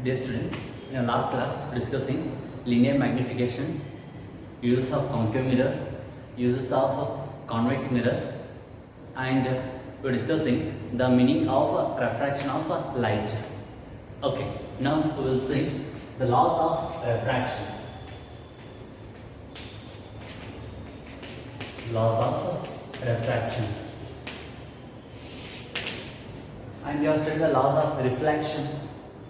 Dear students, in our last class discussing linear magnification, uses of concave mirror, uses of convex mirror, and we are discussing the meaning of refraction of light. Okay, now we will see the laws of refraction. Laws of refraction. And we have studied the laws of reflection.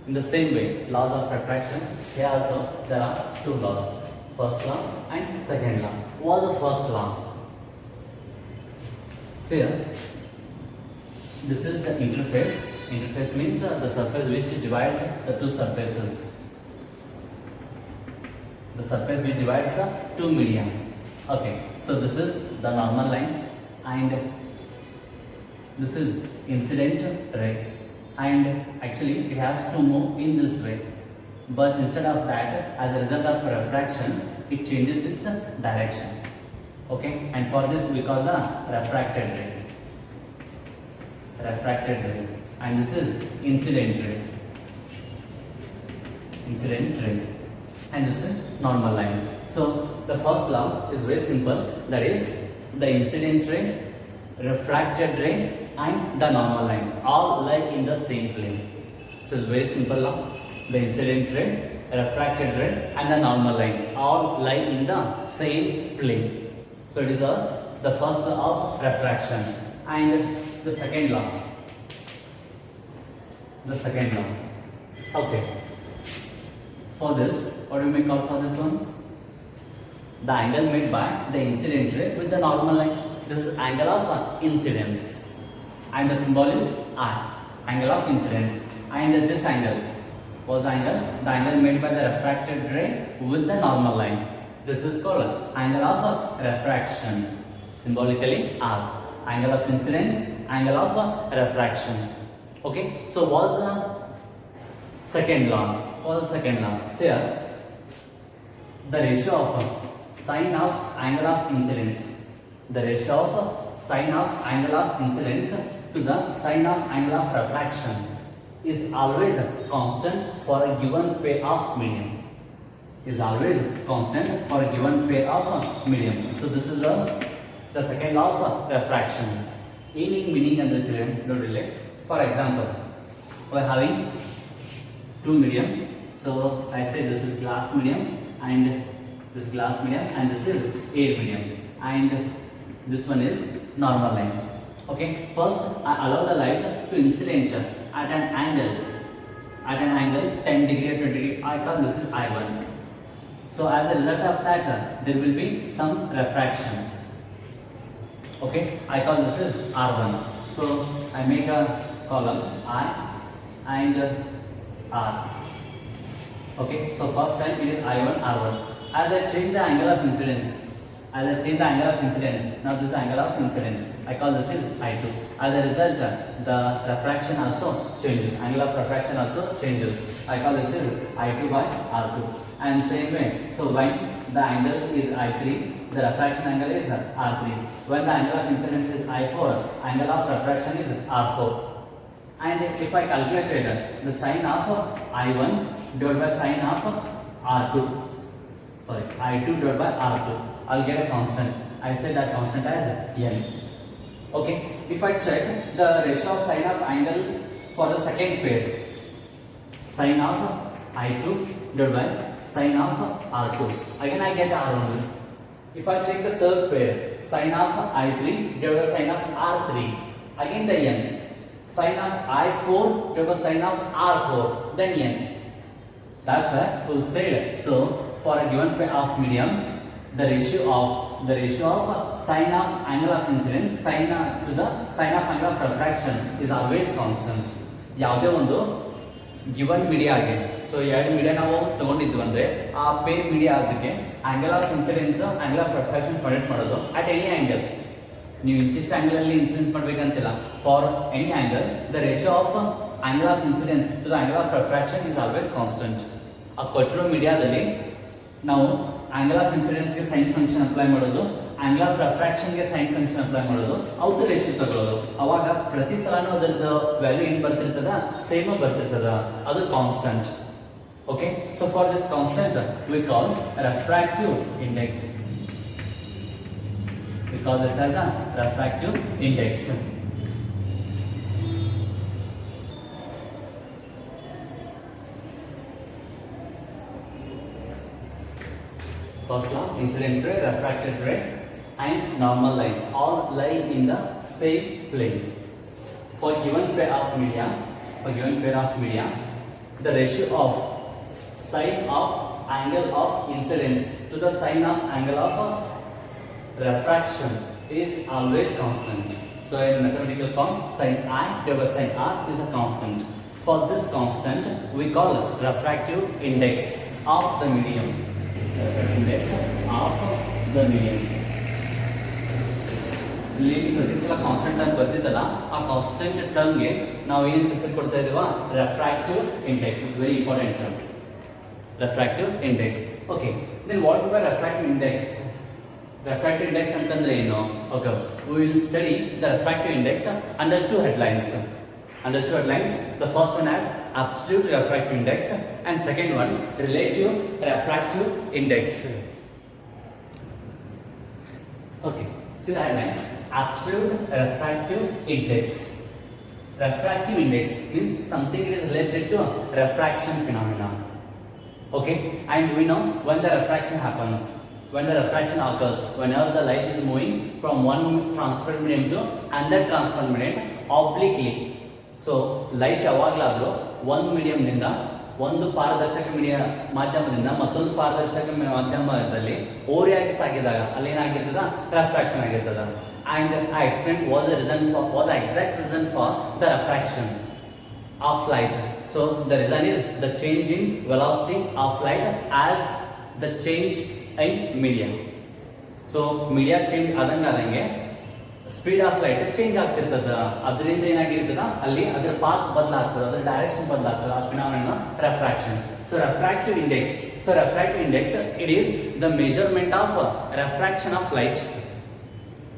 In the same way, laws of refraction, here also there are two laws, first law and second law. What was the first law? See here, this is the interface. Interface means the surface which divides the two surfaces. The surface which divides the two medium. Okay, so this is the normal line and this is incident ray. And actually it has to move in this way, but instead of that, as a result of refraction, it changes its direction. Okay, and for this we call the refracted ray. Refracted ray. And this is incident ray. Incident ray. And this is normal line. So the first law is very simple, that is the incident ray, refracted ray and the normal line all lie in the same plane. So it's very simple law. The incident ray, refracted ray and the normal line all lie in the same plane. So it is the first law of refraction. And the second law. The second law. Okay. For this, what do you may call for this one? The angle made by the incident ray with the normal line. This is angle of incidence. And the symbol is I, angle of incidence. And this angle was the angle made by the refracted ray with the normal line. This is called angle of refraction, symbolically R. Angle of incidence, angle of refraction. Okay, so what's the second law? What's the second law? So here, the ratio of sine of angle of incidence, the ratio of sine of angle of incidence to the sine of angle of refraction is always constant for a given pair of medium. Is always constant for a given pair of medium. So this is the second law of refraction. Meaning and the theorem don't relate. For example, we are having two medium. So I say this is glass medium and this glass medium and this is air medium and this one is normal line. Okay, first I allow the light to incident at an angle 10 degree or 20 degree. I call this is I1. So as a result of that, there will be some refraction. Okay, I call this is R1. So I make a column I and R. Okay, so first time it is I1, R1. As I change the angle of incidence, now this is angle of incidence. I call this is I2. As a result, the refraction also changes. Angle of refraction also changes. I call this is I2 by R2. And same way, so when the angle is I3, the refraction angle is R3. When the angle of incidence is I4, angle of refraction is R4. And if I calculate the sine of I1 divided by sine of R2, sorry, I2 divided by R2, I'll get a constant. I say that constant as n. Okay, if I check the ratio of sine of angle for the second pair, sine of I2 divided by sine of R2, again I get R only. If I take the third pair, sine of I3 divided by sine of R3, again the n. Sine of I4 divided by sine of R4, then n. That's why we'll say it. So for a given pair of medium, the ratio of sine of angle of incidence sine to the sine of angle of refraction is always constant. ಯಾವುದೇ ಒಂದು given media ಆಗಿ, so ಎರಡು media ನಾವು ತಗೊಂಡಿದ್ವಿ ಅಂದರೆ ಆ pair media ಅದಕ್ಕೆ angle of incidence angle of refraction find ಮಾಡೋದು ಅಟ್ ಎನಿ ಆಂಗಲ್. ನೀವು ಇಂತಿಷ್ಟು ಆಂಗಲ್ ಅಲ್ಲಿ ಇನ್ಸಿಡೆನ್ಸ್ ಮಾಡಬೇಕಂತಿಲ್ಲ. For any angle the ratio of angle of incidence to the angle of refraction is always constant. ಆ ಕೊಟ್ಟಿರೋ ಮೀಡಿಯಾದಲ್ಲಿ ನಾವು ಆಂಗಲ್ ಆಫ್ ಇನ್ಸಿಡೆನ್ಸ್ ಗೆ ಸೈನ್ ಫಂಕ್ಷನ್ ಅಪ್ಲೈ ಮಾಡೋದು, ಆಂಗಲ್ ಆಫ್ ರೆಫ್ರಾಕ್ಷನ್ ಗೆ ಸೈನ್ ಫಂಕ್ಷನ್ ಅಪ್ಲೈ ಮಾಡೋದು, ಅವತ್ತು ರೇಷಿಯೋ ತಗೊಳ್ಳೋದು. ಅವಾಗ ಪ್ರತಿ ಸಲನೂ ಅದರದ್ದು ವ್ಯಾಲ್ಯೂ ಏನು ಬರ್ತಿರ್ತದ, ಸೇಮ್ ಬರ್ತಿರ್ತದ, ಅದು constant. Okay, so for this constant we call refractive index. We call this as a refractive index. First law, incident ray, refracted ray and normal line all lie in the same plane. For given pair of media, the ratio of sine of angle of incidence to the sine of angle of refraction is always constant. So in mathematical form, sin I divided by sin R is a constant. For this constant, we call refractive index of the medium. Index of the medium. ಪ್ರತಿಸಲ constant ಅಂತ ಬರ್ತಿದ್ದಲ್ಲ ಆ constant ಟರ್ಮ್ಗೆ ನಾವು ಏನು ಹೆಸರು ಕೊಡ್ತಾ ಇದೀವಾ refractive index. Is very important term, refractive index. Okay, then what by refractive index? Refractive index ಅಂತಂದ್ರೆ ಏನು? Okay, we will study the refractive index under two headlines. The first one has absolute refractive index and second one relative refractive index. Okay, see the headline, absolute refractive index. Refractive index means something is related to refraction phenomena. Okay, and we know when the refraction happens, when the refraction occurs, whenever the light is moving from one transparent medium to another transparent medium obliquely. So light ಯಾವಾಗಲಾದರೂ ಒಂದು ಮೀಡಿಯಂನಿಂದ ಒಂದು ಪಾರದರ್ಶಕ ಮಾಧ್ಯಮದಿಂದ ಮತ್ತೊಂದು ಪಾರದರ್ಶಕ ಮಾಧ್ಯಮದಲ್ಲಿ ಓರಿಯಾಗಿ ಸಾಗಿದಾಗ ಅಲ್ಲಿ ಏನಾಗಿರ್ತದ ರೆಫ್ರಾಕ್ಷನ್ ಆಗಿರ್ತದ. And I explain was the exact reason for the refraction of light. So the reason is the change in velocity of light as the change in media. So media change ಆದಂಗೆ speed of light change ಆಗ್ತಿರ್ತದ. ಅದರಿಂದ ಏನಾಗಿರ್ತದ ಅಲ್ಲಿ ಅದರ path ಬದಲಾಗ್ತದೆ, ಅದರ direction ಬದಲಾಗ್ತದೆ. ಆ phenomena refraction. So refractive index. So refractive index it is the measurement of refraction of light.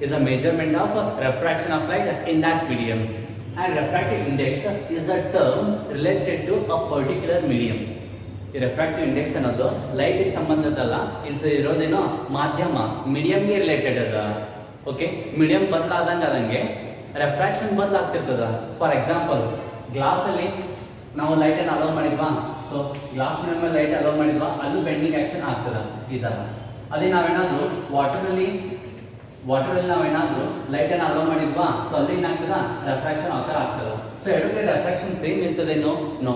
is a measurement of refraction of light in that medium. And refractive index is a term related to a particular medium. ಈ ರೆಫ್ರಾಕ್ಟಿವ್ index ಅನ್ನೋದು light ಸಂಬಂಧದಲ್ಲ, ಇದು ಇರೋದೇನೋ ಮಾಧ್ಯಮ ಮೀಡಿಯಂಗೆ related ಅದ. Okay, medium ಬದಲಾದಂಗೆ refraction ಬದಲಾಗ್ತಿರ್ತದ. For example, ಗ್ಲಾಸಲ್ಲಿ ನಾವು ಲೈಟನ್ನು ಅಲೋ ಮಾಡಿದ್ವಾ, ಸೊ ಗ್ಲಾಸ್ ಮೇಲೆ ಲೈಟ್ ಅಲೋ ಮಾಡಿದ್ವಾ, ಅಲ್ಲೂ ಬೆಂಡಿಂಗ್ ಆಕ್ಷನ್ ಆಗ್ತದ ಈ ಥರ. ಅದೇ ನಾವೇನಾದರೂ ವಾಟರಲ್ಲಿ ನಾವೇನಾದರೂ ಲೈಟನ್ನು ಅಲೋ ಮಾಡಿದ್ವಾ, ಸೊ ಅಲ್ಲಿ ಏನಾಗ್ತದ ರೆಫ್ರಾಕ್ಷನ್ ಆಕರ್ ಆಗ್ತದ. ಸೊ ಎರಡು ರೆಫ್ರಾಕ್ಷನ್ ಸೇಮ್ ಇರ್ತದೇನೋ? No.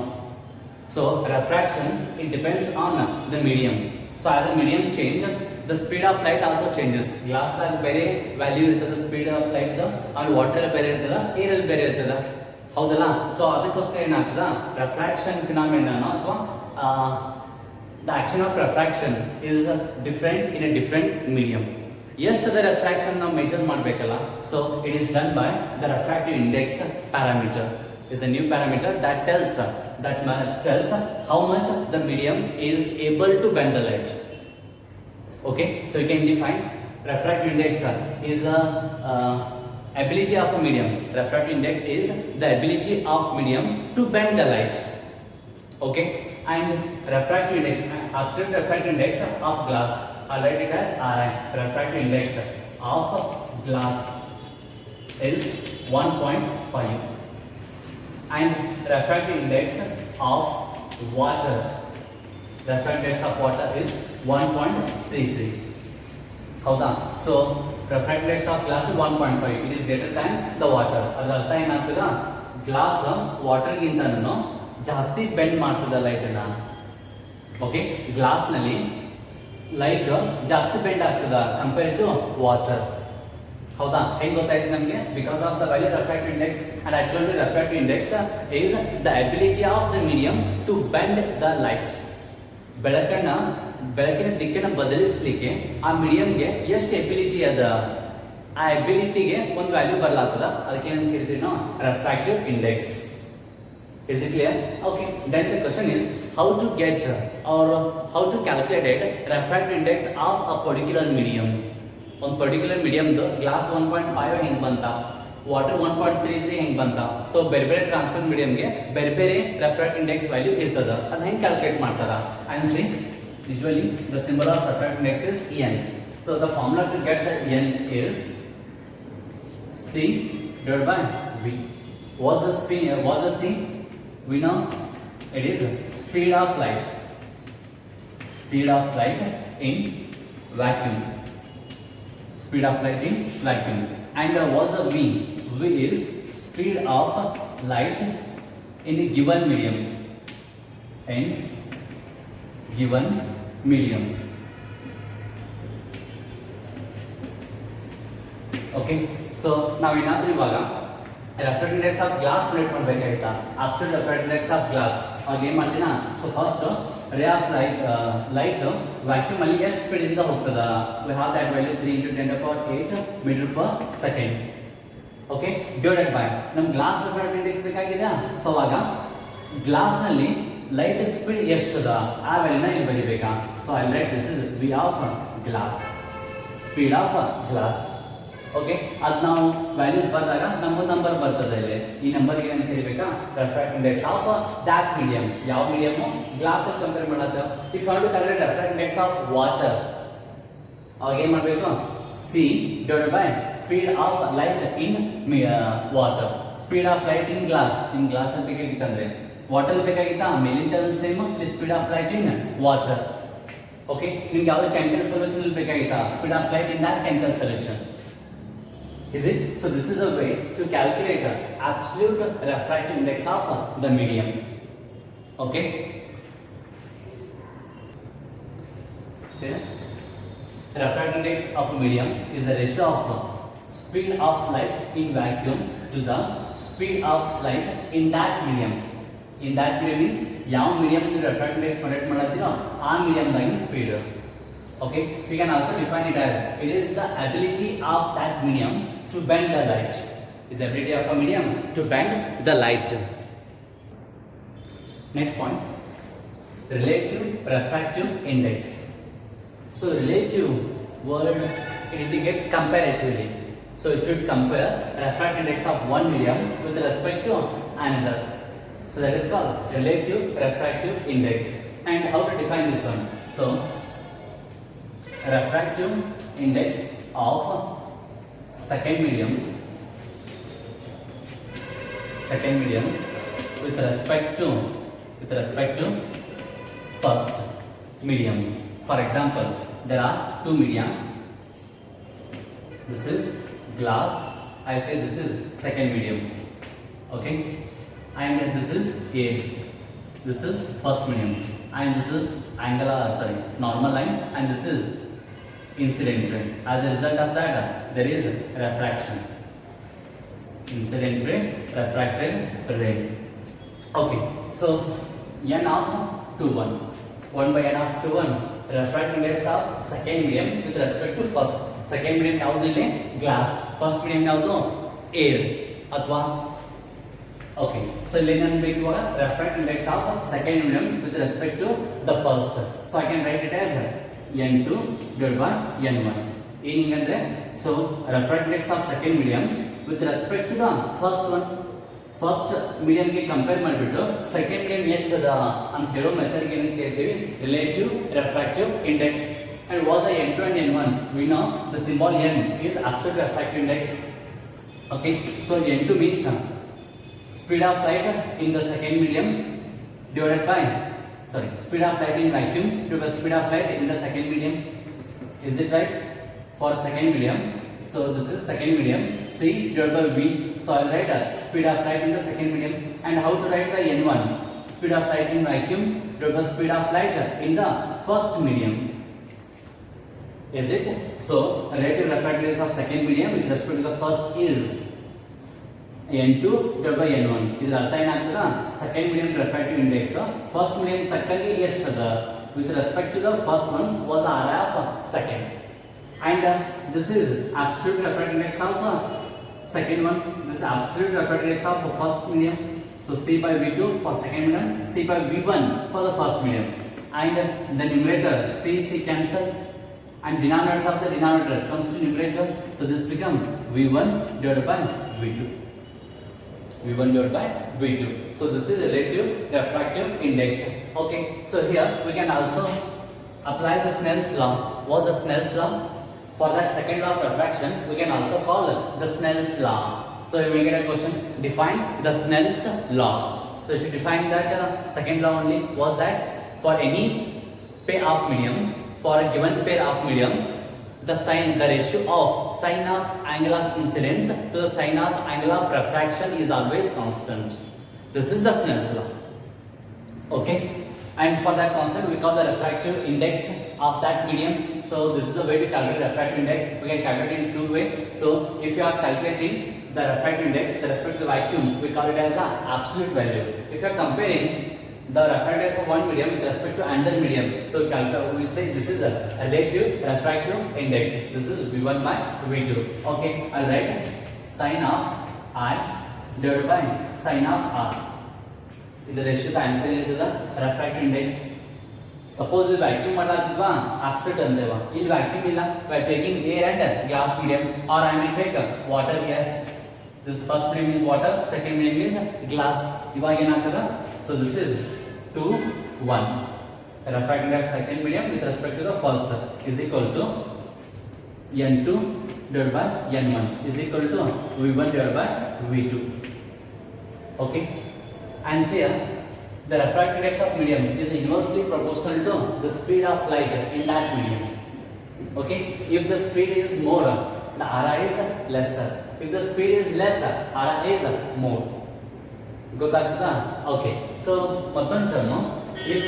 So refraction it depends on the medium. So as a medium change, the speed of light also changes. Glass ಅಲ್ಲಿ ಬೇರೆ ವ್ಯಾಲ್ಯೂ ಇರ್ತದೆ ಸ್ಪೀಡ್ ಆಫ್ ಲೈಟ್, ಆಮೇಲೆ ವಾಟರ್ ಬೇರೆ ಇರ್ತದ, ಏರ್ ಅಲ್ಲಿ ಬೇರೆ ಇರ್ತದ, ಹೌದಲ್ಲ? ಸೊ ಅದಕ್ಕೋಸ್ಕರ ಏನಾಗ್ತದ ರೆಫ್ರಾಕ್ಷನ್ ಫಿನಾಮಿನಾ ಅಥವಾ the action of refraction is different in a different medium. ಎಷ್ಟದ ರೆಫ್ರಾಕ್ಷನ್ ನಾವು ಮೆಜರ್ ಮಾಡಬೇಕಲ್ಲ, so it is done by the refractive index parameter. is a new parameter that tells how much the medium is able to bend the light. Okay, so you can define refractive index is a ability of a medium. Refractive index is the ability of medium to bend the light. Okay, and refractive index, absolute refractive index of glass, I'll write it as RI. Refractive index of glass is 1.5, and refractive index of water, refractive index of water is 1.33. ಹೌದಾ? So refractive index of glass is 1.5. it is greater than the water. ಅದರ ಅರ್ಥ ಏನಾಗ್ತದ, glass ವಾಟರ್ಗಿಂತನೂ ಜಾಸ್ತಿ bend ಮಾಡ್ತದ ಲೈಟನ್ನ. Okay, ಗ್ಲಾಸ್ನಲ್ಲಿ light ಜಾಸ್ತಿ bend ಆಗ್ತದ compare to water. ಹೌದಾ? ಹೆಂಗೆ ಗೊತ್ತಾಯ್ತು ನಮಗೆ? Because of the value refractive index, and actually refractive index is the ability of the medium to bend the light. ಬೆಳಕಿನ ದಿಕ್ಕನ್ನು ಬದಲಿಸಲಿಕ್ಕೆ ಆ ಮೀಡಿಯಂಗೆ ಎಷ್ಟು ಎಬಿಲಿಟಿ ಅದ, ಆ ಎಬಿಲಿಟಿಗೆ ಒಂದು ವ್ಯಾಲ್ಯೂ ಬರಲಾಗ್ತದ. ಅದಕ್ಕೆ ಏನು ಕರಿತೀವಿ ನಾವು? ರೆಫ್ರಾಕ್ಟಿವ್ index. Is it clear? Okay, then the question is how to get or how to calculate refractive index of a particular medium. ಒಂದು ಪರ್ಟಿಕ್ಯುಲರ್ ಮೀಡಿಯಮ್ದು ಗ್ಲಾಸ್ 1.5 ಹೆಂಗೆ ಬಂತ, ವಾಟರ್ 1.33 ಹೆಂಗೆ ಬಂತ. ಸೊ ಬೇರೆ ಬೇರೆ ಟ್ರಾನ್ಸ್ಪರೆಂಟ್ ಮೀಡಿಯಂಗೆ ಬೇರೆ ಬೇರೆ ರೆಫ್ರಾಕ್ಟಿವ್ ಇಂಡೆಕ್ಸ್ ವ್ಯಾಲ್ಯೂ ಇರ್ತದ. ಅದು ಹೆಂಗೆ ಕ್ಯಾಲ್ಕುಲೇಟ್ ಮಾಡ್ತಾರ? And c usually the symbol of refractive index is n. So the formula to get the n is c divided by v. What's the c? We know it is speed of light. Speed of light in vacuum. Speed of light in vacuum. And what's the v? V is speed of light in a given medium. In given medium. Okay. So now ಏನಾದರೂ ಇವಾಗ refractive index of glass calculate ಮಾಡಬೇಕಾಗಿತ್ತಾ? Absolute refractive index of glass ಅವಾಗ ಏನು ಮಾಡ್ತೀನಾ? So first ray of light vacuum ಅಲ್ಲಿ ಎಷ್ಟು speed ಇಂದ ಹೋಗ್ತದ? We have that value 3 × 10⁸ meter per second. Okay, divided by ನಮ್ಮ ಗ್ಲಾಸ್ ರೆಫ್ರಾಕ್ಟಿವ್ ಇಂಡೆಕ್ಸ್ ಬೇಕಾಗಿದೆ. ಸೊ ಅವಾಗ ಗ್ಲಾಸ್ ನಲ್ಲಿ ಲೈಟ್ ಸ್ಪೀಡ್ ಎಷ್ಟದ ಆ ವ್ಯಾಲ್ಯೂನ ಇಲ್ಲಿ ಬರೀಬೇಕಾ? So I write this is v of glass, speed of glass. Okay, ಅದು ನಾವು ವ್ಯಾಲ್ಯೂಸ್ ಬರೆದಾಗ ನಮಗೊಂದು ನಂಬರ್ ಬರ್ತದೆ ಇಲ್ಲಿ. ಈ ನಂಬರ್ಗೆ ಏನು ಕರಿಬೇಕಾ? Refractive index of that medium. ಯಾವ ಮೀಡಿಯಮ್? ಗ್ಲಾಸ್ ಅಲ್ಲಿ ಕಂಪೇರ್ ಮಾಡತ್ತೆ. If you want to calculate refractive index of water, ಅವಾಗ ಏನು ಮಾಡಬೇಕು? C divided by speed of light in water. Speed of light in glass. In glass ಅಲ್ಲಿ ಬೇಕಾಗಿತ್ತಂದ್ರೆ water ಬೇಕಾಗಿತ್ತಾ? ಮೇಲಿನ same speed of light in water. Okay, ನಿಮ್ಗೆ ಯಾವ್ದು chemical solution ಬೇಕಾಗಿತ್ತಾ? Speed of light in that chemical solution. Is it? So this is a way to calculate absolute refractive index of the medium. Okay. See, refractive index of a medium is the ratio of speed of light in vacuum to the speed of light in that medium. In that medium means ಯಾವ medium ನೀವು refractive index ಕಂಡುಹಿಡಿದು ಮಾಡತ್ತೀರೋ ಆ medium ದಾಗಿನ speed. Okay, we can also define it as it is the ability of that medium to bend the light. Is the ability of a medium to bend the light. Next point, relative refractive index. So relative word it indicates comparatively. So if you compare refractive index of one medium with respect to another, so that is called relative refractive index. And how to define this one? So refractive index of second medium with respect to first medium. For example, there are two media. This is glass. I say this is second medium. Okay, and this is air. This is first medium, and this is normal line, and this is incident ray. As a result of that, there is refraction. Incident ray, refracted ray. Okay, so n of 2 1, 1 by n of 2 1, refractive index of second medium with respect to first. Second medium ಯಾವುದು ಇಲ್ಲಿ? Glass. First medium ಯಾವುದು? Air ಅಥವಾ okay. So ಇಲ್ಲಿ ಏನು ಬೇಕು ಇವಾಗ? refractive index of second medium with respect to the first. So I can write it as n2 divided by n1. ಏನಂದ್ರೆ so refractive index of second medium with respect to the first one. First medium ಗೆ compare ಮಾಡಿಬಿಟ್ಟು second medium ಎಷ್ಟದ ಅಂತ ಹೇಳೋ method ಗೆ ಏನು ಕರೀತೀವಿ? Relative refractive index. And what's the n2 and n1? We know the symbol n is absolute refractive index. Okay, so n2 means speed of light in the second medium divided by speed of light in vacuum divided by speed of light in the second medium. Is it right? For second medium, so this is second medium, c divided by v. So I will write speed of light in the second medium. And how to write the n1? Speed of light in vacuum divided by speed of light in the first medium. Is it? So relative refractive index of second medium with respect to the first is n2 divided by n1. ಇದರ ಅರ್ಥ ಏನಾಗ್ತದ? Second medium refractive index first medium ತಕ್ಕಂಗೆ ಎಷ್ಟದ with respect to the first one was r of second. And this is absolute refractive index of second one. This is absolute refractive index of first medium. So c by v2 for second medium, c by v1 for the first medium. And the numerator c cancels, and denominator of the denominator comes to numerator. So this become v1 divided by V2. V1 divided by V2. So this is relative refractive index. Okay. So here we can also apply the Snell's law. What's the Snell's law? For that second law of refraction, we can also call it the Snell's law. So you will get a question, define the Snell's law. So you should define that second law only. Was that for any pair of medium, for a given pair of medium, the ratio of sine of angle of incidence to the sine of angle of refraction is always constant. This is the Snell's law. Okay. And for that constant, we call the refractive index of that medium. So this is the way to calculate refractive index. We can calculate in two ways. So if you are calculating the refractive index with respect to the vacuum, we call it as an absolute value. If you are comparing the refractive index of one medium with respect to another medium, so we say this is a relative refractive index. This is V1 by V2. Okay, I'll write sine of I divided by sine of R. The ratio the answer is the refractive index. Suppose we vacuum madladva absolute andeva. In vacuum illa, we are taking air and gas medium, or I may take water here. This first medium is water, second medium is glass. Ivaga enagtada. So this is 2, 1. Refractive index second medium with respect to the first is equal to N2 divided by N1 is equal to V1 divided by V2. Okay. And here the refractive index of medium is inversely proportional to the speed of light in that medium. Okay. If the speed is more, the Ra is lesser. If the speed is lesser, Ra is more. Gotagtada? Okay. So, if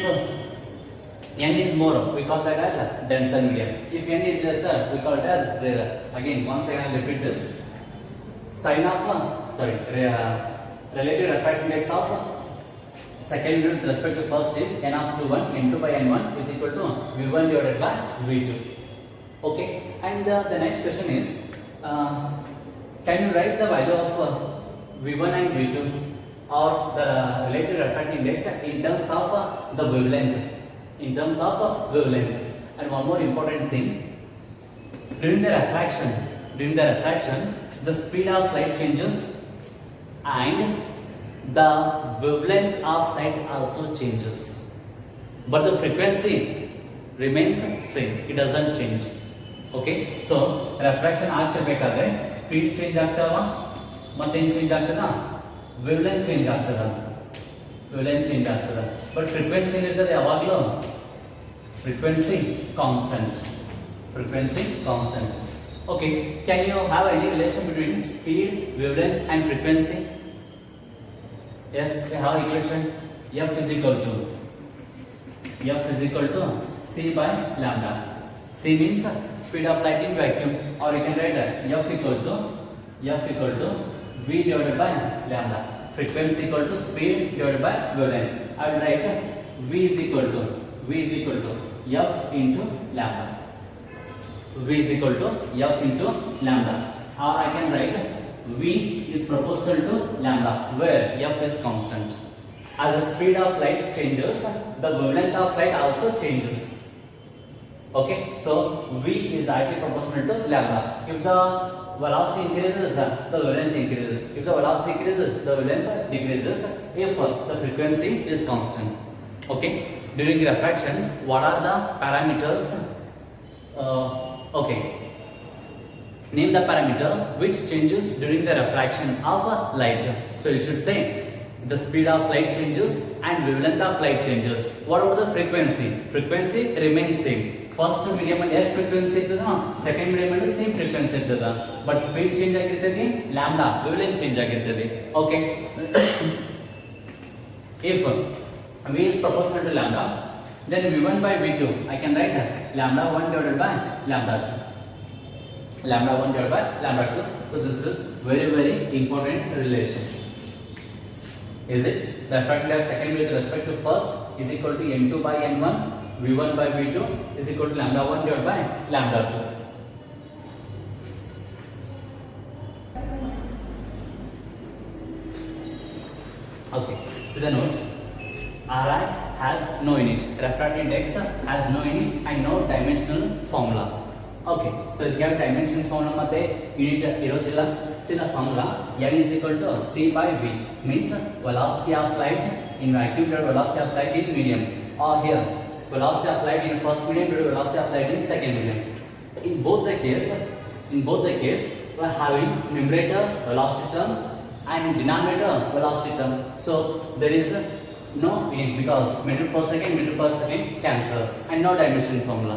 N is more, we call that as a denser medium. If N is lesser, we call it as rarer. Again, once again I repeat this. Sine of, relative refractive index of second medium with respect to first is N of 2, 1, N2 by N1 is equal to V1 divided by V2. Okay. And the next question is, can you write the value of V1 and V2? Or the relative refractive index in terms of the wavelength. In terms of wavelength. And one more important thing, during the refraction, the speed of light changes and the wavelength of light also changes. But the frequency remains same. It doesn't change. Okay. So refraction agtibekadre speed change agtava, matte change agtada. Wavelength change agtada. But frequency is yavaglo frequency constant. Okay, can you have any relation between speed, wavelength and frequency? Yes, we have equation F is equal to C by lambda. C means speed of light in vacuum, or you can write F equal to V divided by lambda. Frequency equal to speed divided by wavelength. I will write V is equal to F into lambda. V is equal to F into lambda. Or I can write V is proportional to lambda, where F is constant. As the speed of light changes, the wavelength of light also changes. Okay, so V is directly proportional to lambda. If the velocity increases, the wavelength increases. If the velocity increases, the wavelength decreases. If the frequency is constant. Okay. During refraction, what are the parameters? Okay. Name the parameter which changes during the refraction of light. So you should say the speed of light changes and wavelength of light changes. What about the frequency? Frequency remains same. First medium and S frequency ittada, second medium and same frequency ittada, but speed change agirtade, lambda wavelength change agirtade. Okay. If V is proportional to lambda, then V1 by V2 I can write lambda 1 divided by lambda 2. Lambda 1 divided by lambda 2. So this is very important relation. Is it? The refractive index second with respect to first is equal to N2 by N1. V1 by V2 is equal to lambda 1 divided by lambda 2. Okay, so the note Ri has no unit, refractive index has no unit and no dimensional formula. Okay, so if you have dimensional formula matte unit irodilla. see the formula, n is equal to c by v, means velocity of light in vacuum divided velocity of light in medium, or here velocity of light in first medium divided velocity of light in second medium. In both the case we are having numerator velocity term and denominator velocity term. So there is no in, because meter per second cancels, and no dimension formula.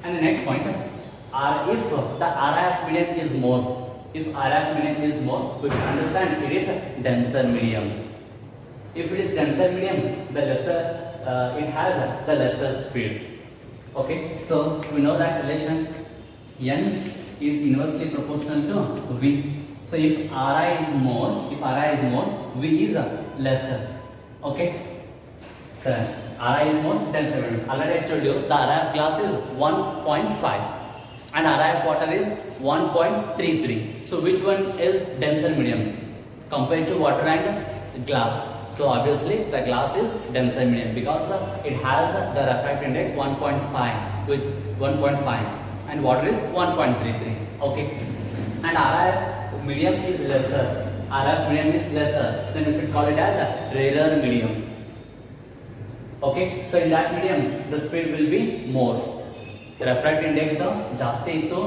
And the next point, if the RF medium is more, we can understand it is a denser medium. If it is denser medium, the lesser it has the lesser speed. Okay, so we know that relation n is inversely proportional to v. So if Ri is more, v is lesser. Okay, so Ri is more, denser medium. Already I told you the RF glass is 1.5 and RF water is 1.33. So which one is denser medium compared to water and glass? So obviously the glass is denser medium because it has the refractive index 1.5 with 1.5 and water is 1.33. Okay, and RF medium is lesser. Then we should call it as a rarer medium. Okay, so in that medium the speed will be more. Refractive index ಜಾಸ್ತಿ ಇತ್ತು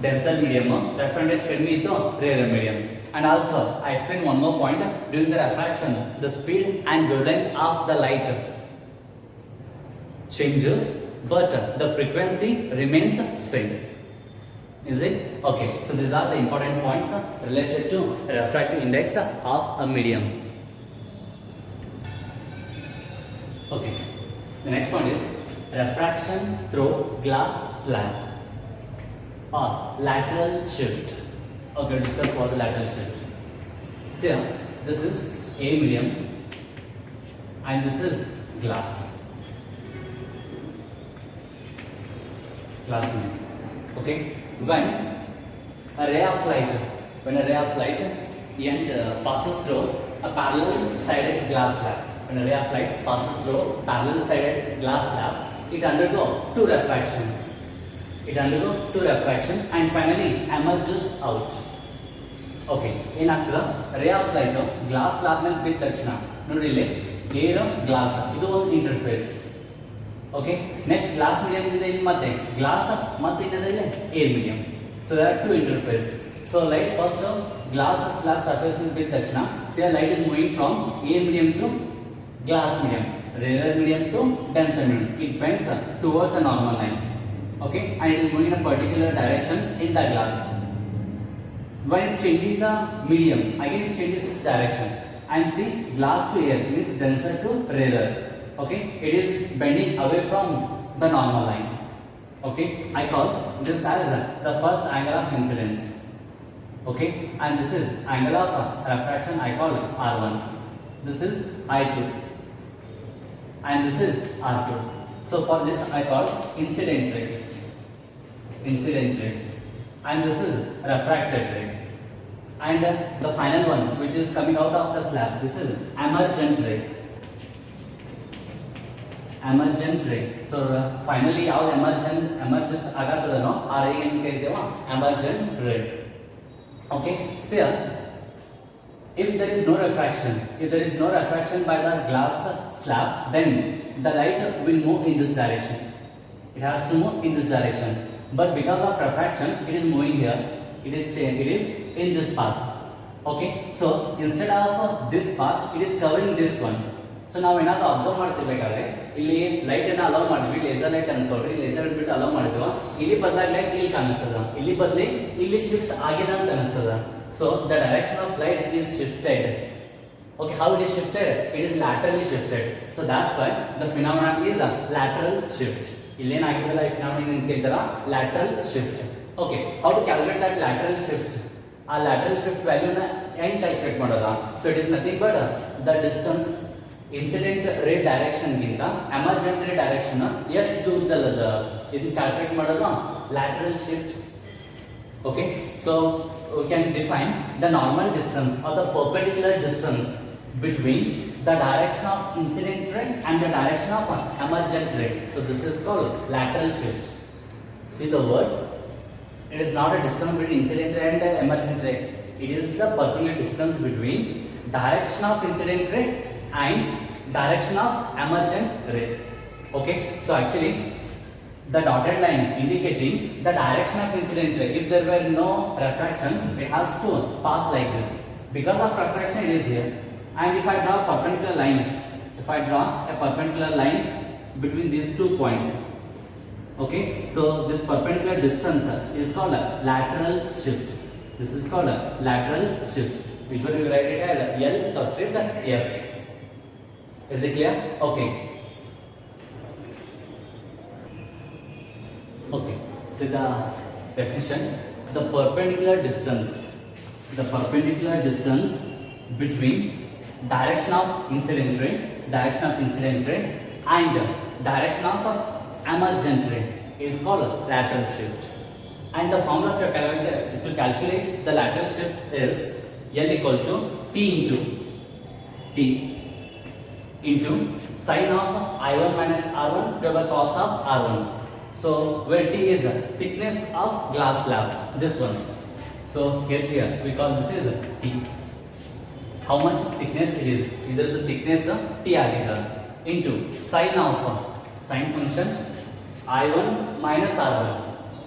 denser medium, refractive index ಕಡಿಮೆ ಇತ್ತು rarer medium. And also I explain one more point, during the refraction the speed and wavelength of the light changes but the frequency remains same. Is it? Okay, so these are the important points related to refractive index of a medium. Okay, the next point is refraction through glass slab or lateral shift. Okay, discuss what the lateral shift. So here, this is A medium and this is glass medium. Okay, when a ray of light passes through a parallel sided glass slab, it undergo two refractions and finally emerges out. Okay, ಏನಾಗ್ತದ ray of light glass slab ಮೇಲೆ ಬಿದ್ದ ತಕ್ಷಣ ನೋಡಿ ಇಲ್ಲಿ air glass ಇದು ಒಂದು interface. Okay, next glass medium ಇದೆ ಇಲ್ಲಿ ಮತ್ತೆ ಗ್ಲಾಸ್ ಮತ್ತೆ ಇನ್ನೊಂದು ಇದೆ air medium. So there are two interface. So light first glass slab surface ಮೇಲೆ ಬಿದ್ದ ತಕ್ಷಣ see light is moving from air medium to glass medium, rarer medium to denser medium. It bends towards the normal line. Okay, and it is moving in a particular direction in the glass. When changing the medium, again it changes its direction. And see, glass to air means denser to rarer. Okay, it is bending away from the normal line. Okay, I call this as the first angle of incidence. Okay, and this is angle of refraction. I call R1. This is I2, and this is R2. So for this I call incident ray, and this is refracted ray. And the final one which is coming out of the slab, this is emergent ray. So finally how emerges agatadano ಆ ray ಏನು ಕರೀತೇವೆ emergent ray. Okay, so here, if there is no refraction by the glass slab, then the light will move in this direction. It has to move in this direction. But because of refraction, it is moving here. It is in this path. Okay, so instead of this path, it is covering this one. So now ಏನಾದರೂ observe ಮಾಡ್ತಿರ್ಬೇಕಾದ್ರೆ ಇಲ್ಲಿ light ಅನ್ನು hello ಮಾಡಿದ್ವಿ, laser light ಅನ್ಕೊಳ್ರಿ, laser ಬಿಟ್ಟು hello ಮಾಡಿದ್ವಿ, ಇಲ್ಲಿ ಬದಲಾಗಿ light ಇಲ್ಲಿ ಕಾಣಿಸ್ತದ, ಇಲ್ಲಿ ಬದಲಿ ಇಲ್ಲಿ ಶಿಫ್ಟ್ ಆಗಿದೆ ಅಂತ ಅನಿಸ್ತದ. So the direction of light is shifted. Okay, how it is shifted? It is laterally shifted. So that's why the phenomenon is a lateral shift. ಇಲ್ಲೇನಾಗಿದೆಲ್ಲ ಈ phenomenon ಏನು ಕೇಳ್ತಾರ lateral shift. Okay, how to calculate that lateral shift? ಆ lateral shift value ನ ಹೆಂಗೆ calculate ಮಾಡೋದಾ? So it is nothing but the distance incident ray direction ಗಿಂತ emergent ray direction ಎಷ್ಟು ದೂರದಲ್ಲದ ಇದು ಕ್ಯಾಲ್ಕುಲೇಟ್ ಮಾಡೋದು lateral shift. Okay, so we can define the normal distance or the perpendicular distance between the direction of incident ray and the direction of emergent ray. So this is called lateral shift. See the words, it is not a distance between incident ray and emergent ray. It is the perpendicular distance between direction of incident ray and direction of emergent ray. Okay, so actually the dotted line indicating the direction of incident ray. If there were no refraction, it has to pass like this. Because of refraction, it is here. And if I draw a perpendicular line, between these 2 points, okay, so this perpendicular distance is called a lateral shift. This is called a lateral shift. Usually we write it as L subscript S. Is it clear? Okay. Okay. So the definition: the perpendicular distance between direction of incident ray and direction of emergent ray is called lateral shift. And the formula to calculate the lateral shift is L equal to T into sine of I1 minus R1 divided by cos of R1. So where T is thickness of glass slab, this one. So here because this is T. How much thickness it is? Either the thickness T agida into sine function I1 minus R1.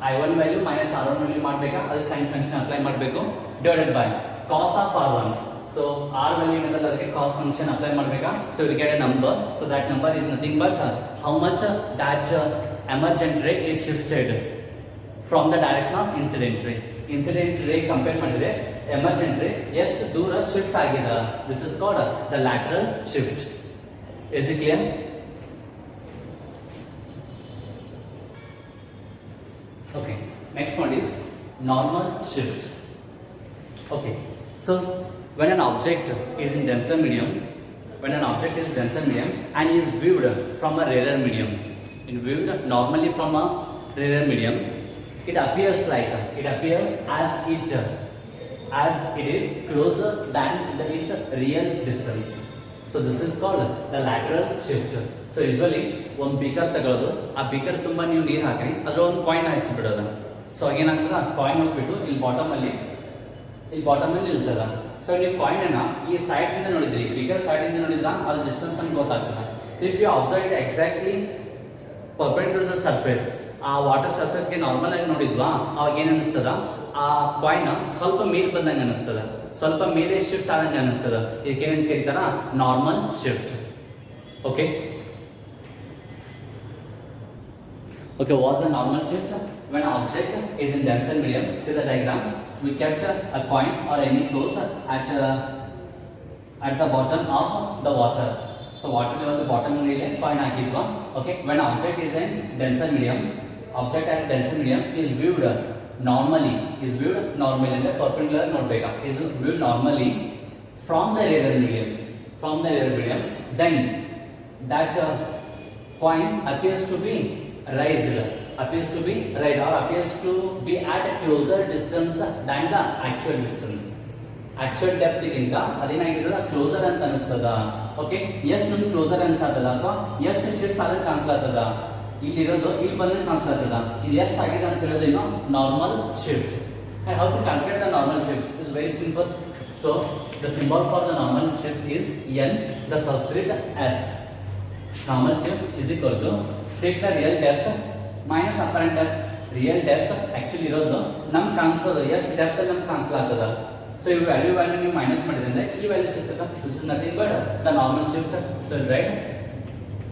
I1 value minus R1 value ಮಾಡಬೇಕಾ ಅದು sin function apply ಮಾಡಬೇಕು divided by cos of R1. So R value ಏನದಲ್ಲ ಅದಕ್ಕೆ cos function apply ಮಾಡಬೇಕಾ, so we get a number. So that number is nothing but how much that emergent ray is shifted from the direction of incident ray compare ಮಾಡಿದ್ರೆ emergent ray ಎಷ್ಟು ದೂರ shift ಆಗಿದೆ. This is called the lateral shift. Is it clear? Okay, next one is normal shift. Okay, so when an object is in denser medium and is viewed from a rarer medium, normally from a rarer medium, it appears as it is closer than its real distance. So this is called the lateral shift. So usually one beaker ತಗೊಳ್ಳೋದು, ಆ beaker ತುಂಬಾ ನೀವು ನೀರು ಹಾಕಿ ಅದರ ಒಂದು coin ಹಾಯಿಸಿ ಬಿಡೋದು. So ಏನಾಗ್ತದ, coin ಹೋಗ್ಬಿಟ್ಟು ಇಲ್ಲಿ ಬಾಟಮ್ ಅಲ್ಲಿ ಇರ್ತದ. ಸೊ ನೀವು ಕಾಯಿನ್ ಅನ್ನ ಈ ಸೈಡ್ ಇಂದ ನೋಡಿದ್ರಿ, ಬಿಗರ್ ಸೈಡ್ ಇಂದ ನೋಡಿದ್ರ ಅದು ಡಿಸ್ಟೆನ್ಸ್ ನಮ್ಗೆ ಗೊತ್ತಾಗ್ತದೆ. If you observe it exactly perpendicular to the surface, ಆ ವಾಟರ್ ಸರ್ಫೇಸ್ಗೆ ನಾರ್ಮಲ್ ಆಗಿ ನೋಡಿದ್ವಾ, ಅವಾಗ ಏನ್ ಅನಿಸ್ತದ, ಆ ಕಾಯಿನ್ ಸ್ವಲ್ಪ ಮೇಲೆ ಬಂದಂಗೆ ಅನಿಸ್ತದ, ಸ್ವಲ್ಪ ಮೇಲೆ ಶಿಫ್ಟ್ ಆದಂಗೆ ಅನಿಸ್ತದ. ಇದಕ್ಕೆ ಏನಂತ ಕರೀತಾರ, normal shift. Okay, what's the normal shift? When an object is in denser medium, see the diagram, we kept a coin or any source at the bottom of the water. So water level the bottom ಮೇಲೆ coin ಹಾಕಿದ್ವಾ. Okay, when object is in denser medium, object at denser medium is viewed normally ಅಂದ್ರೆ perpendicular ನೋಡಬೇಕಾ, is viewed normally from the rarer medium, then that coin appears to be raised or appears to be at a closer distance than the actual distance. Actual depth ಗಿಂತ ಅದೇನಾಗಿರ್ತದ, closer ಅಂತ ಅನಿಸ್ತದ. Okay, ಎಷ್ಟು ನಮ್ಗೆ closer ಅನ್ಸಾತದ ಅಥವಾ ಎಷ್ಟು shift ಆದಂಗೆ ಕಾಣಿಸ್ಲಾತದ, ಇಲ್ಲಿರೋದು ಇಲ್ಲಿ ಬಂದಂಗೆ ಕಾಣಿಸ್ಲಾತದ, ಇದು ಎಷ್ಟು ಆಗಿದೆ ಅಂತ ಹೇಳೋದೇನು normal shift. And how to calculate the normal shift is very simple. So the symbol for the normal shift is N, the subscript S. Normal shift is equal to take the real depth minus apparent depth. Real depth actually ಇರೋದು ನಮ್ಗೆ ಕಾಣಿಸೋದು ಎಷ್ಟು depth ಅಲ್ಲಿ ನಮ್ಗೆ ಕಾಣಿಸ್ಲಾಗ್ತದ. So ಈ value ನೀವು minus ಮಾಡಿದ್ರೆ ಈ value ಸಿಗ್ತದ. This is nothing but the normal shift. So right,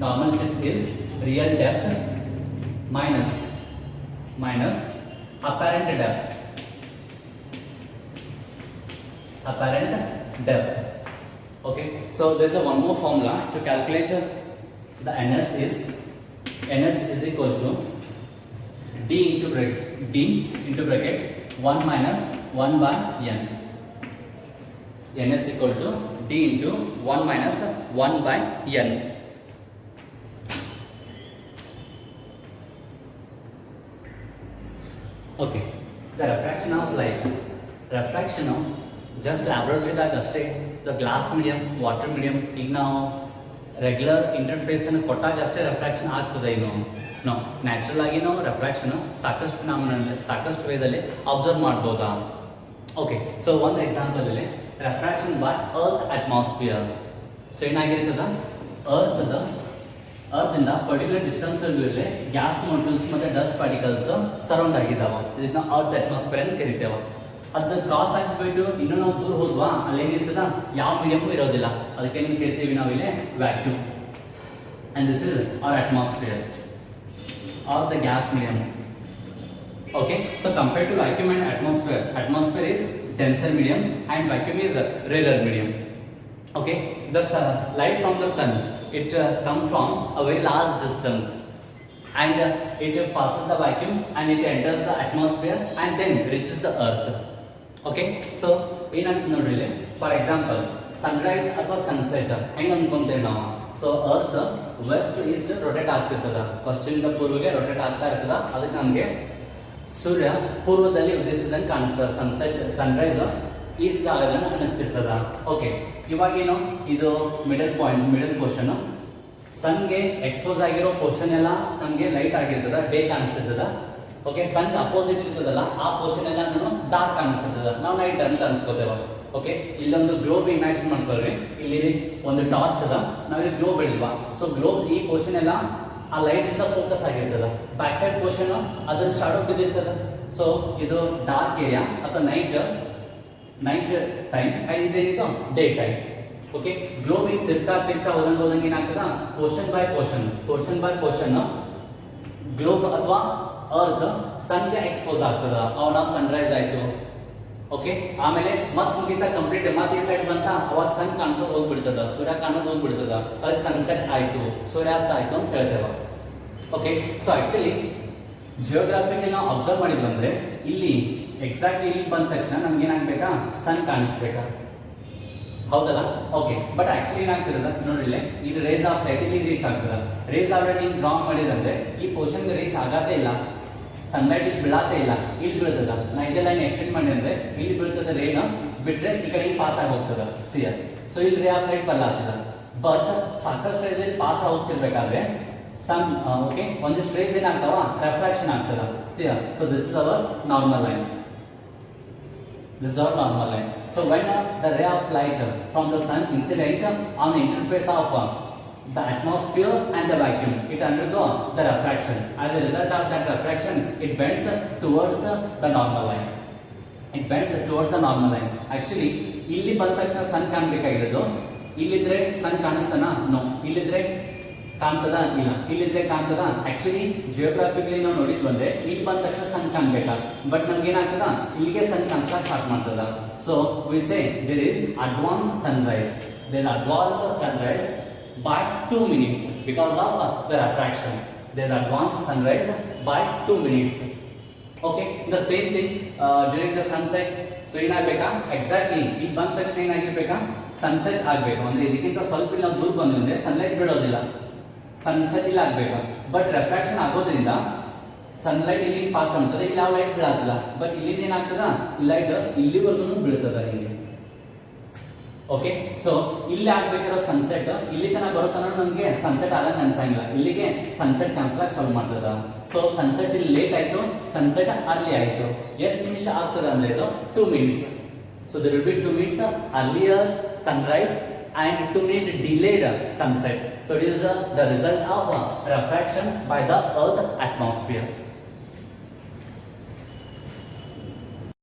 normal shift is real depth minus apparent depth. Okay, so there's a one more formula to calculate the NS is equal to D into bracket 1 minus 1 by N. NS equal to D into 1 minus 1 by N. Okay, the refraction of light. Just laboratory ದಾಗ ಅಷ್ಟೇ, the glass medium, water medium, ಈಗ ನಾವು regular interface ಅನ್ನು ಕೊಟ್ಟಾಗ ಅಷ್ಟೇ ರೆಫ್ರಾಕ್ಷನ್ ಆಗ್ತದೆ. No natural ಆಗಿ ನಾವು ರೆಫ್ರಾಕ್ಷನ್ ಸಾಕಷ್ಟು ವೇದಲ್ಲಿ ಅಬ್ಸರ್ವ್ ಮಾಡ್ಬೋದಾ. ಓಕೆ, ಸೊ ಒಂದು ಎಕ್ಸಾಂಪಲ್ ಇಲ್ಲಿ ರೆಫ್ರಾಕ್ಷನ್ ಬೈ ಅರ್ತ್ ಅಟ್ಮಾಸ್ಫಿಯರ್. ಸೊ ಏನಾಗಿರ್ತದ, ಅರ್ತಿಂದ ಪರ್ಟಿಕ್ಯುಲರ್ ಡಿಸ್ಟೆನ್ಸ್ ಅಲ್ಲಿ ಗ್ಯಾಸ್ ಮಾಲಿಕ್ಯೂಲ್ಸ್ ಮತ್ತೆ ಡಸ್ಟ್ ಪಾರ್ಟಿಕಲ್ಸ್ ಸರೌಂಡ್ ಆಗಿದ್ದಾವ. ಇದನ್ನ ಅರ್ತ್ ಅಟ್ಮಾಸ್ಫಿಯರ್ ಅಂತ ಕರಿತೇವೆ. ಅದನ್ನ ಕ್ರಾಸ್ ಆಗಿಬಿಟ್ಟು ಇನ್ನೂ ನಾವು ದೂರ ಹೋದ್ವಾ, ಅಲ್ಲಿ ಏನಿರ್ತದ, ಯಾವ ಮೀಡಿಯಮು ಇರೋದಿಲ್ಲ. ಅದಕ್ಕೆ ಏನು ಕರಿತೀವಿ ನಾವಿಲ್ಲಿ vacuum. And this is hour atmosphere are the gas medium. Okay, so compared to vacuum and atmosphere is denser medium and vacuum is rarer medium. Okay, the light from the sun, it comes from a very large distance and it passes the vacuum and it enters the atmosphere and then reaches the earth. Okay, so ಏನಂತ ನೋಡ್ರಿ, for example sunrise ಅಥವಾ sunset ಹೆಂಗೆ ಅಂದ್ಕೊಂತೇವೆ ನಾವು. So earth west east rotate ಆಗ್ತಿರ್ತದ, ಪಶ್ಚಿಮದಿಂದ ಪೂರ್ವಕ್ಕೆ rotate ಆಗ್ತಾ ಇರ್ತದ. ಅದಕ್ಕೆ ನಮಗೆ ಸೂರ್ಯ ಪೂರ್ವದಲ್ಲಿ ಉದಯಿಸಿದಂಗೆ ಕಾಣಿಸ್ತದೆ, ಸನ್ರೈಸ್ ಈಸ್ಟ್ ಆಗೋದನ್ನು ಅನಿಸ್ತಿರ್ತದ. ಓಕೆ, ಇವಾಗೇನು ಇದು ಮಿಡಲ್ ಪೋರ್ಷನ್, ಸನ್ಗೆ ಎಕ್ಸ್ಪೋಸ್ ಆಗಿರೋ ಪೋರ್ಷನ್ ಎಲ್ಲ ನಮಗೆ ಲೈಟ್ ಆಗಿರ್ತದ, ಡೇ ಕಾಣಿಸ್ತಿರ್ತದ. ಓಕೆ, ಸನ್ ಅಪೋಸಿಟ್ ಇರ್ತದಲ್ಲ ಆ ಪೋರ್ಷನ್ ಎಲ್ಲ ಡಾರ್ಕ್ ಕಾಣಿಸ್ತಿರ್ತದ, ನಾವು ನೈಟ್ ಅಂತ ಅನ್ಕೋತೇವೆ. ಓಕೆ, ಇಲ್ಲೊಂದು ಗ್ಲೋಬ್ ಇಮ್ಯಾಜಿನ್ ಮಾಡ್ಕೊಳ್ರಿ. ಇಲ್ಲಿ ಒಂದು ಟಾರ್ಚ್ ಅದ, ನಾವಿಲ್ಲಿ ಗ್ಲೋಬ್ ಹಿಡಿದ್ವಾ. ಸೊ ಗ್ಲೋಬ್ ಈ ಪೋರ್ಷನ್ ಎಲ್ಲ ಆ ಲೈಟ್ ಇಂದ ಫೋಕಸ್ ಆಗಿರ್ತದ. ಬ್ಯಾಕ್ ಸೈಡ್ ಪೋರ್ಷನ್ ಅದ್ರ ಶಾಡೋ ಬಿದ್ದಿರ್ತದ. ಸೊ ಇದು ಡಾರ್ಕ್ ಏರಿಯಾ ಅಥವಾ ನೈಟ್ ಟೈಮ್, ಇದೇನಿದು ಡೇ ಟೈಮ್. ಓಕೆ, ಗ್ಲೋಬ್ ಈಗ ತಿರ್ತಾ ಹೋದಂಗೆ ಏನಾಗ್ತದ, ಪೋರ್ಷನ್ ಬೈ ಪೋರ್ಷನ್ ಗ್ಲೋಬ್ ಅಥವಾ ಅರ್ತ್ ಸನ್ಗೆ ಎಕ್ಸ್ಪೋಸ್ ಆಗ್ತದ. ಅವಾಗ ಸನ್ರೈಸ್ ಆಯ್ತು. ಓಕೆ, ಆಮೇಲೆ ಮತ್ತೆ ಮುಗಿತಾ ಕಂಪ್ಲೀಟ್ ಮತ್ತೆ ಈ ಸೈಡ್ ಬಂತ, ಅವಾಗ ಸನ್ ಕಾಣಿಸೋದು ಹೋಗ್ಬಿಡ್ತದ, ಸೂರ್ಯ ಕಾಣೋದು ಹೋಗ್ಬಿಡ್ತದ. ಅದಕ್ಕೆ ಸನ್ಸೆಟ್ ಆಯ್ತು, ಸೂರ್ಯಾಸ್ತ ಆಯ್ತು ಅಂತ ಹೇಳ್ತೇವೆ. ಓಕೆ, ಸೊ ಆಕ್ಚುಲಿ ಜಿಯೋಗ್ರಾಫಿಕಲ್ಲಿ ನಾವು ಅಬ್ಸರ್ವ್ ಮಾಡಿದ್ವಂದ್ರೆ ಇಲ್ಲಿ ಎಕ್ಸಾಕ್ಟ್ಲಿ ಇಲ್ಲಿ ಬಂದ ತಕ್ಷಣ ನಮ್ಗೆ ಏನಾಗ್ಬೇಕಾ, ಸನ್ ಕಾಣಿಸ್ಬೇಕಾ, ಹೌದಲ್ಲ. ಓಕೆ, ಬಟ್ ಆಕ್ಚುಲಿ ಏನಾಗ್ತಿರೋದ ನೋಡ್ರಿ, ಇದು ರೇಸ್ ಆಫ್ ಲೈಟ್ ಇಲ್ಲಿ ರೀಚ್ ಆಗ್ತದ. ರೇಸ್ ಆಲ್ರೆಡಿ ನೀವು ಡ್ರಾ ಮಾಡಿದಂದ್ರೆ ಈ ಪೋರ್ಷನ್ಗೆ ರೀಚ್ ಆಗತ್ತೇ ಇಲ್ಲ, ಸನ್ಲೈಟ್ ಇಲ್ಲಿ ಬೀಳಾತೇ ಇಲ್ಲ, ಇಲ್ಲಿ ಬೀಳ್ತದ. ನಾ ಇದೇ ಲೈನ್ ಎಕ್ಸ್ಟೆಂಡ್ ಮಾಡಿ ಅಂದ್ರೆ ಇಲ್ಲಿ ಬೀಳ್ತದ ರೇನ, ಬಿಟ್ರೆ ಈ ಕಡೆ ಪಾಸ್ ಆಗಿ ಹೋಗ್ತದ ಸಿಯರ್. ಸೊ ಇಲ್ಲಿ ರೇ ಆಫ್ ಲೈಟ್ ಬರ್ಲಾತಿಲ್ಲ. ಬಟ್ ಸಾಕಷ್ಟು ರೇಸ್ ಇಲ್ಲಿ ಪಾಸ್ ಹೋಗ್ತಿರ್ಬೇಕಾದ್ರೆ ಸಮ್ ಓಕೆ ಒಂದಿಷ್ಟು ರೇಸ್ ಏನಾಗ್ತಾವ, ರೆಫ್ರಾಕ್ಷನ್ ಆಗ್ತದ ಸಿಯರ್. So this is our normal line. So when the ray of light from the sun incident on the interface of the atmosphere and the vacuum, it undergo the refraction. As a result of that refraction, it bends towards the normal line. Actually, ಇಲ್ಲಿ ಬಂದ ತಕ್ಷಣ ಸನ್ ಕಾಣಬೇಕಾಗಿರೋದು. ಇಲ್ಲಿದ್ರೆ ಸನ್ ಕಾಣಿಸ್ತಾನ? No. ಇಲ್ಲಿದ್ರೆ ಕಾಣ್ತದ? ಇಲ್ಲ. ಇಲ್ಲಿದ್ರೆ ಕಾಣ್ತದ? Actually ಜಿಯೋಗ್ರಾಫಿಕಲಿ ನಾವು ನೋಡಿದ್ ಬಂದ್ರೆ ಇಲ್ಲಿ ಬಂದ ತಕ್ಷಣ ಸನ್ ಕಾಣ್ಬೇಕ. ಬಟ್ ನಮ್ಗೆ ಏನಾಗ್ತದ, ಇಲ್ಲಿಗೆ ಸನ್ ಕಾಣಿಸ್ತಾ ಸ್ಟಾರ್ಟ್ ಮಾಡ್ತದ. So we say there is advance sunrise. by 2 minutes because of the refraction. There is advanced sunrise by 2 minutes. Okay, the same thing during the sunset. So ಏನಾಗಬೇಕಾ, ಎಕ್ಸಾಕ್ಟ್ಲಿ ಇಲ್ಲಿ ಬಂದ ತಕ್ಷಣ ಏನಾಗಿರ್ಬೇಕಾ, ಸನ್ಸೆಟ್ ಆಗಬೇಕು. ಅಂದ್ರೆ ಇದಕ್ಕಿಂತ ಸ್ವಲ್ಪ ಇಲ್ಲ ದೂರ ಬಂದ್ರೆ ಸನ್ಲೈಟ್ ಬೀಳೋದಿಲ್ಲ, ಸನ್ಸೆಟ್ ಇಲ್ಲಿ ಆಗಬೇಕು. ಬಟ್ ರೆಫ್ರಾಕ್ಷನ್ ಆಗೋದ್ರಿಂದ ಸನ್ಲೈಟ್ ಇಲ್ಲಿ ಪಾಸ್ ಆಗ್ತದೆ, ಇಲ್ಲಿ ಯಾವ ಲೈಟ್ ಬೀಳಾತಿಲ್ಲ. ಬಟ್ ಇಲ್ಲಿಂದ ಏನಾಗ್ತದ, ಲೈಟ್ ಇಲ್ಲಿವರೆಗೂ ಬೀಳ್ತದ ಹಿಂಗೆ. ಓಕೆ, ಸೊ ಇಲ್ಲಿ ಆಗ್ಬೇಕಾರೋ ಸನ್ಸೆಟ್ ಇಲ್ಲಿ ತನಕ ಬರೋ ತನಕ ನಮಗೆ ಸನ್ಸೆಟ್ ಆದಂಗೆ ಅನ್ಸಂಗಿಲ್ಲ, ಇಲ್ಲಿಗೆ ಸನ್ಸೆಟ್ ಕಾಣಿಸ್ಲಾಕ್ ಚಾಲು ಮಾಡ್ತದ. ಸೊ ಸನ್ಸೆಟ್ ಇಲ್ಲಿ ಲೇಟ್ ಆಯ್ತು, ಸನ್ಸೆಟ್ ಅರ್ಲಿ ಆಯ್ತು. ಎಷ್ಟು ನಿಮಿಷ ಆಗ್ತದೆ ಅಂದ್ರೆ ಇದು 2 minutes. So there will be 2 minutes earlier sunrise and 2 minutes delayed sunset. So it is the result of refraction by the earth atmosphere.